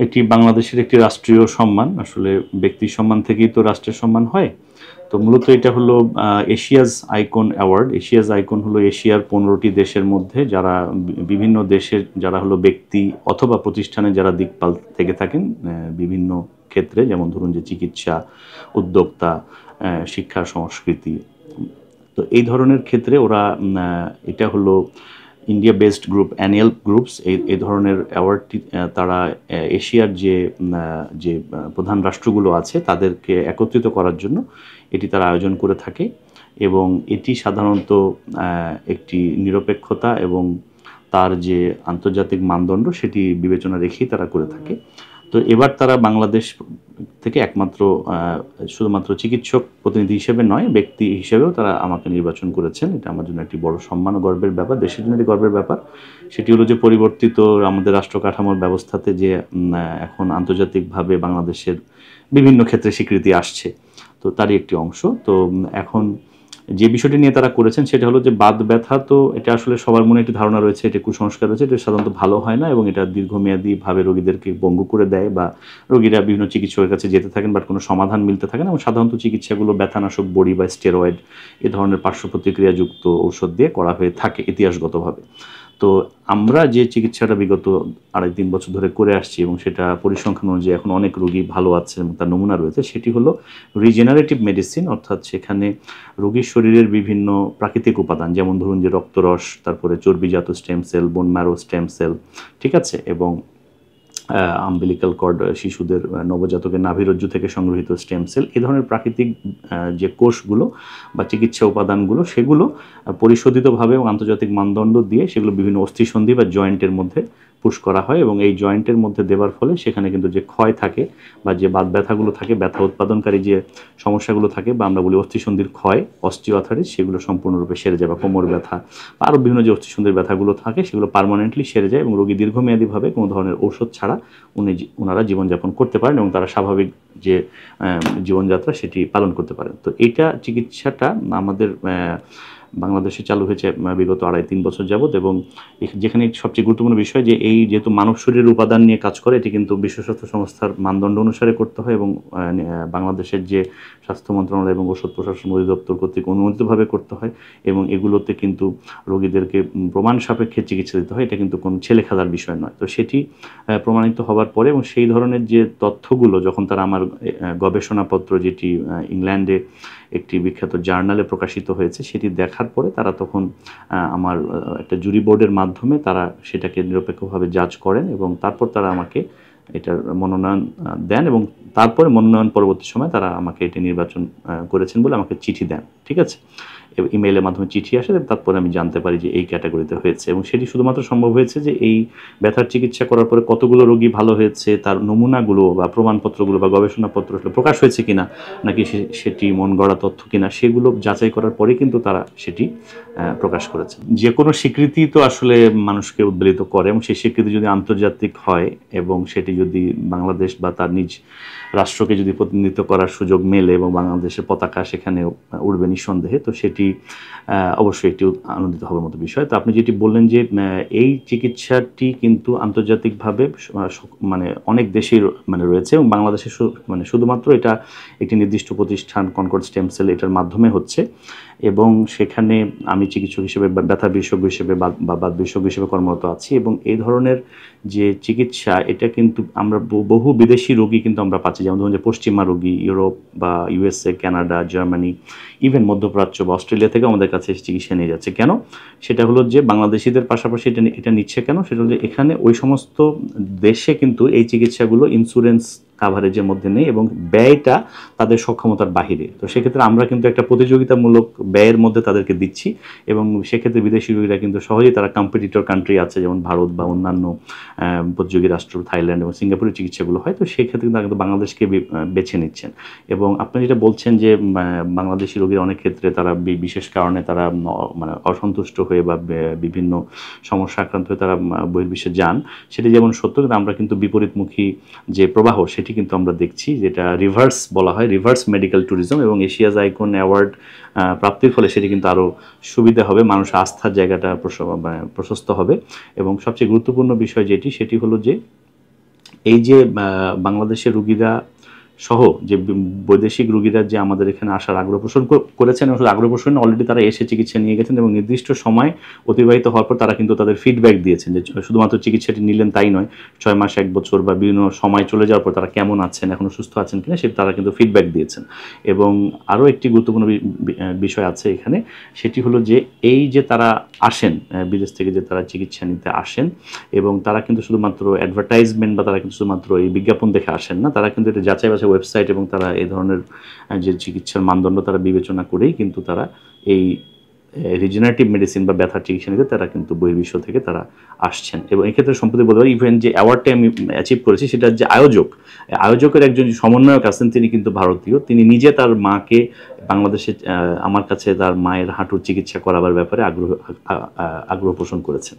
এটি বাংলাদেশের একটি রাষ্ট্রীয় সম্মান। আসলে ব্যক্তি সম্মান থেকেই তো রাষ্ট্রের সম্মান হয়। তো মূলত এটা হলো এশিয়াজ আইকন অ্যাওয়ার্ড। এশিয়াজ আইকন হলো এশিয়ার 15টি দেশের মধ্যে যারা বিভিন্ন দেশের যারা হলো ব্যক্তি অথবা প্রতিষ্ঠানে যারা দিকপাল থেকে থাকেন বিভিন্ন ক্ষেত্রে, যেমন ধরুন যে চিকিৎসা, উদ্যোক্তা, শিক্ষা, সংস্কৃতি। তো এই ধরনের ক্ষেত্রে ওরা এটা হলো India based group, annual groups, এই ধরনের অ্যাওয়ার্ডটি তারা এশিয়ার যে প্রধান রাষ্ট্রগুলো আছে তাদেরকে একত্রিত করার জন্য এটি তারা আয়োজন করে থাকে। এবং এটি সাধারণত একটি নিরপেক্ষতা এবং তার যে আন্তর্জাতিক মানদণ্ড সেটি বিবেচনা রেখেই তারা করে থাকে। তো এবার তারা বাংলাদেশ থেকে একমাত্র শুধুমাত্র চিকিৎসক প্রতিনিধি হিসেবে নয়, ব্যক্তি হিসেবেও তারা আমাকে নির্বাচন করেছেন। এটা আমার জন্য একটি বড় সম্মান ও গর্বের ব্যাপার, দেশের জন্য একটি গর্বের ব্যাপার। সেটি হলো যে পরিবর্তিত আমাদের রাষ্ট্র কাঠামোর ব্যবস্থাতে যে এখন আন্তর্জাতিকভাবে বাংলাদেশের বিভিন্ন ক্ষেত্রে স্বীকৃতি আসছে, তো তারই একটি অংশ। তো এখন যে বিষয়টি নিয়ে তারা করেছেন সেটা হলো যে বাত ব্যথা, তো এটা আসলে সবার মনে একটি ধারণা রয়েছে, এটা কুসংস্কার রয়েছে, এটা সাধারণত ভালো হয় না এবং এটা দীর্ঘমেয়াদীভাবে রোগীদেরকে পঙ্গু করে দেয় বা রোগীরা বিভিন্ন চিকিৎসকের কাছে যেতে থাকেন বাট কোনো সমাধান মিলতে থাকে না। এবং সাধারণত চিকিৎসাগুলো ব্যথানাশক বড়ি বা স্টেরয়েড এ ধরনের পার্শ্ব প্রতিক্রিয়াযুক্ত ঔষধ দিয়ে করা হয়ে থাকে ইতিহাসগতভাবে। তো আমরা যে চিকিৎসাটা বিগত 2.5-3 বছর ধরে করে আসছি এবং সেটা পরিসংখ্যান অনুযায়ী এখন অনেক রোগী ভালো আছে এবং তার নমুনা রয়েছে, সেটি হলো রিজেনারেটিভ মেডিসিন। অর্থাৎ সেখানে রোগীর শরীরের বিভিন্ন প্রাকৃতিক উপাদান, যেমন ধরুন যে রক্তরস, তারপরে চর্বিজাত stem cell, bone marrow stem cell, ঠিক আছে, এবং আম্বিলিক্যাল কর্ড, শিশুদের নবজাতকের নাভিরজ্জু থেকে সংগৃহীত স্টেম সেল, এই ধরনের প্রাকৃতিক যে কোষগুলো বা চিকিৎসা উপাদানগুলো সেগুলো পরিশোধিতভাবে এবং আন্তর্জাতিক মানদণ্ড দিয়ে সেগুলো বিভিন্ন অস্থিসন্ধি বা জয়েন্টের মধ্যে পুশ করা হয় এবং এই জয়েন্টের মধ্যে দেওয়ার ফলে সেখানে কিন্তু যে ক্ষয় থাকে বা যে বাত ব্যথাগুলো থাকে, ব্যথা উৎপাদনকারী যে সমস্যাগুলো থাকে বা আমরা বলি অস্থিসন্ধির ক্ষয়, অস্টিওআর্থাইটিস, সেগুলো সম্পূর্ণরূপে সেরে যায়, বা কোমর ব্যথা বা আরও বিভিন্ন যে অস্থিসন্ধির ব্যথাগুলো থাকে সেগুলো পার্মানেন্টলি সেরে যায় এবং রোগী দীর্ঘমেয়াদীভাবে কোনো ধরনের ঔষধ ছাড়া ওনারা জীবনযাপন করতে পারেন এবং তারা স্বাভাবিক যে জীবনযাত্রা সেটি পালন করতে পারেন। তো এইটা চিকিৎসাটা আমাদের বাংলাদেশে চালু হয়েছে বিগত 2.5-3 বছর যাবত। এবং যেখানে সবচেয়ে গুরুত্বপূর্ণ বিষয় যে এই যেহেতু মানব শরীরের উপাদান নিয়ে কাজ করে, এটি কিন্তু বিশ্ব স্বাস্থ্য সংস্থার মানদণ্ড অনুসারে করতে হয় এবং বাংলাদেশের যে স্বাস্থ্য মন্ত্রণালয় এবং ঔষধ প্রশাসন অধিদপ্তর কর্তৃক অনুমোদিতভাবে করতে হয় এবং এগুলোতে কিন্তু রোগীদেরকে প্রমাণ সাপেক্ষে চিকিৎসা দিতে হয়। এটা কিন্তু কোনো ছেলে খেলার বিষয় নয়। তো সেটি প্রমাণিত হওয়ার পরে এবং সেই ধরনের যে তথ্যগুলো যখন তারা আমার গবেষণাপত্র, যেটি ইংল্যান্ডে একটি বিখ্যাত জার্নালে প্রকাশিত হয়েছে, সেটি দেখার পরে তারা তখন আমার একটা জুরি বোর্ডের মাধ্যমে তারা সেটাকে নিরপেক্ষভাবে জাজ করেন এবং তারপর তারা আমাকে এটার মনোনয়ন দেন এবং তারপরে মনোনয়ন পরবর্তী সময় তারা আমাকে এটি নির্বাচন করেছেন বলে আমাকে চিঠি দেন, ঠিক আছে। ইমেইলের মাধ্যমে চিঠি আসে, তারপরে আমি জানতে পারি যে এই ক্যাটাগরিতে হয়েছে এবং সেটি শুধুমাত্র সম্ভব হয়েছে যে এই ব্যথার চিকিৎসা করার পরে কতগুলো রোগী ভালো হয়েছে তার নমুনাগুলো বা প্রমাণপত্রগুলো বা গবেষণাপত্র প্রকাশ হয়েছে কিনা, নাকি সেটি মন গড়া তথ্য কিনা, সেগুলো যাচাই করার পরে কিন্তু তারা সেটি প্রকাশ করেছে। যে কোনো স্বীকৃতি তো আসলে মানুষকে উদ্বেলিত করে এবং সেই স্বীকৃতি যদি আন্তর্জাতিক হয় এবং সেটি যদি বাংলাদেশ বা তার নিজ রাষ্ট্রকে যদি প্রতিনিধিত্ব করার সুযোগ মেলে এবং বাংলাদেশের পতাকা সেখানে উড়বে নিঃসন্দেহে, তো সেটি অবশ্যই একটি আনন্দিত হওয়ার মতো বিষয়। তো আপনি যেটি বললেন যে এই চিকিৎসাটি কিন্তু আন্তর্জাতিকভাবে মানে অনেক দেশেই মানে রয়েছে এবং বাংলাদেশে মানে শুধুমাত্র এটা একটি নির্দিষ্ট প্রতিষ্ঠান কনকর্ড স্টেম সেল এটার মাধ্যমে হচ্ছে এবং সেখানে আমি চিকিৎসক হিসেবে ব্যথা বিশেষজ্ঞ হিসেবে বা বাত বিশেষজ্ঞ হিসেবে কর্মরত আছি এবং এই ধরনের যে চিকিৎসা এটা কিন্তু আমরা বহু বিদেশি রোগী কিন্তু আমরা পাচ্ছি, যেমন ধরুন যে পশ্চিমা রোগী ইউরোপ বা ইউএসএ, কানাডা, জার্মানি, ইভেন মধ্যপ্রাচ্য বা অস্ট্রেলিয়া থেকে আমাদের কাছে চিকিৎসা নিয়ে যাচ্ছে। কেন? সেটা হলো যে বাংলাদেশিদের পাশাপাশি এটা নিচ্ছে কেন, সেটা হলো যে এখানে ওই সমস্ত দেশে কিন্তু এই চিকিৎসাগুলো ইন্স্যুরেন্স কাভারেজের মধ্যে নেই এবং ব্যয়টা তাদের সক্ষমতার বাহিরে। তো সেক্ষেত্রে আমরা কিন্তু একটা প্রতিযোগিতামূলক ব্যয়ের মধ্যে তাদেরকে দিচ্ছি এবং সেক্ষেত্রে বিদেশি রোগীরা কিন্তু সহজেই তারা কম্পিটিটর কান্ট্রি আছে যেমন ভারত বা অন্যান্য প্রতিযোগী রাষ্ট্র থাইল্যান্ড এবং সিঙ্গাপুরের চিকিৎসাগুলো হয়, তো সেক্ষেত্রে তারা কিন্তু বাংলাদেশকে বেছে নিচ্ছেন। এবং আপনি যেটা বলছেন যে বাংলাদেশি রোগীর অনেক ক্ষেত্রে তারা বিশেষ কারণে তারা মানে অসন্তুষ্ট হয়ে বা বিভিন্ন সমস্যা আক্রান্ত হয়ে তারা বহির্বিশ্বে যান, সেটি যেমন সত্য, কিন্তু আমরা কিন্তু বিপরীতমুখী যে প্রবাহ সেটি কিন্তু আমরা দেখছি, যেটা রিভার্স বলা হয়, রিভার্স মেডিকেল ট্যুরিজম, এবং এশিয়াজ আইকন অ্যাওয়ার্ড প্রাপ্তির ফলে সেটি কিন্তু আরও সুবিধা হবে, মানুষের আস্থার জায়গাটা প্রশস্ত হবে। এবং সবচেয়ে গুরুত্বপূর্ণ বিষয় যেটি সেটি হলো যে এই যে বাংলাদেশের রুগীরা সহ যে বৈদেশিক রুগীরা যে আমাদের এখানে আসার আগ্রহ পোষণ করেছেন, আসলে আগ্রহ পোষণ অলরেডি তারা এসে চিকিৎসা নিয়ে গেছেন এবং নির্দিষ্ট সময় অতিবাহিত হওয়ার পর তারা কিন্তু তাদের ফিডব্যাক দিয়েছেন যে শুধুমাত্র চিকিৎসাটি নিলেন তাই নয়, 6 মাস 1 বছর বা বিভিন্ন সময় চলে যাওয়ার পর তারা কেমন আছেন, এখনো সুস্থ আছেন কিনা সেটা তারা কিন্তু ফিডব্যাক দিয়েছেন। এবং আরও একটি গুরুত্বপূর্ণ বিষয় আছে এখানে, সেটি হলো যে এই যে তারা আসেন বিদেশ থেকে, যে তারা চিকিৎসা নিতে আসেন এবং তারা কিন্তু শুধুমাত্র অ্যাডভার্টাইজমেন্ট বা তারা কিন্তু শুধুমাত্র এই বিজ্ঞাপন দেখে আসেন না, তারা কিন্তু এটা যাচাই বাছাই ওয়েবসাইট এবং তারা এই ধরনের যে চিকিৎসার মানদণ্ড তারা বিবেচনা করেই কিন্তু তারা এই রিজেনারেটিভ মেডিসিন বা ব্যথার চিকিৎসা নিতে তারা কিন্তু বহির্বিশ্ব থেকে তারা আসছেন। এবং এক্ষেত্রে সম্প্রতি বলতে পারি ইভেন যে অ্যাওয়ার্ডটা আমি অ্যাচিভ করেছি সেটার যে আয়োজকের একজন সমন্বয়ক আছেন, তিনি কিন্তু ভারতীয়, তিনি নিজে তার মাকে বাংলাদেশে আমার কাছে তার মায়ের হাঁটুর চিকিৎসা করাবার ব্যাপারে আগ্রহ পোষণ করেছেন।